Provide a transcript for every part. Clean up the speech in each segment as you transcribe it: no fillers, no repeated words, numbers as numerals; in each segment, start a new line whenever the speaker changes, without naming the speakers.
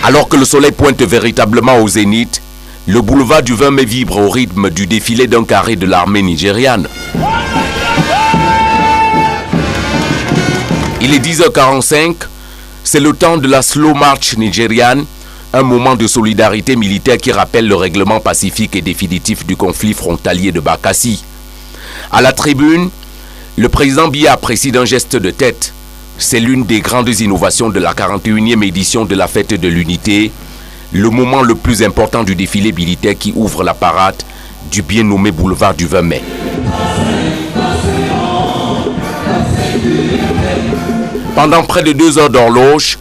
Alors que le soleil pointe véritablement au zénith, le boulevard du 20 mai vibre au rythme du défilé d'un carré de l'armée nigériane. Il est 10h45, c'est le temps de la slow march nigériane, un moment de solidarité militaire qui rappelle le règlement pacifique et définitif du conflit frontalier de Bakassi. À la tribune, le président Biya apprécie d'un geste de tête. C'est l'une des grandes innovations de la 41e édition de la fête de l'unité, le moment le plus important du défilé militaire qui ouvre la parade du bien nommé boulevard du 20 mai. Pendant près de 2 heures d'horloge,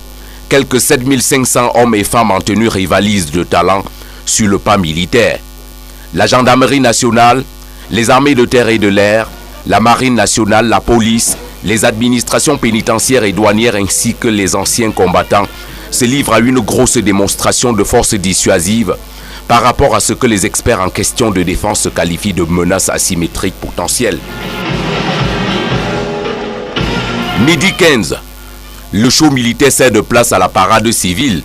quelques 7500 hommes et femmes en tenue rivalisent de talent sur le pas militaire. La gendarmerie nationale, les armées de terre et de l'air, la marine nationale, la police, les administrations pénitentiaires et douanières ainsi que les anciens combattants se livrent à une grosse démonstration de force dissuasive par rapport à ce que les experts en question de défense qualifient de menaces asymétriques potentielles. Midi 15, le show militaire cède place à la parade civile.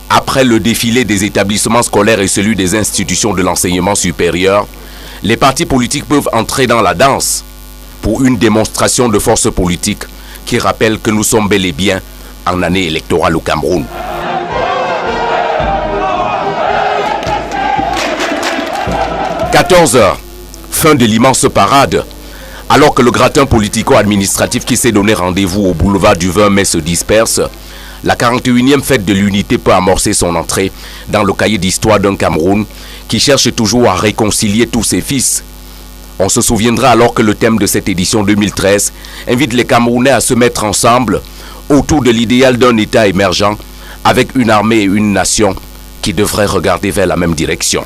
Après le défilé des établissements scolaires et celui des institutions de l'enseignement supérieur, les partis politiques peuvent entrer dans la danse pour une démonstration de force politique qui rappelle que nous sommes bel et bien en année électorale au Cameroun. « 14h, fin de l'immense parade. Alors que le gratin politico-administratif qui s'est donné rendez-vous au boulevard du 20 mai se disperse, la 41e fête de l'unité peut amorcer son entrée dans le cahier d'histoire d'un Cameroun qui cherche toujours à réconcilier tous ses fils. On se souviendra alors que le thème de cette édition 2013 invite les Camerounais à se mettre ensemble autour de l'idéal d'un État émergent avec une armée et une nation qui devraient regarder vers la même direction.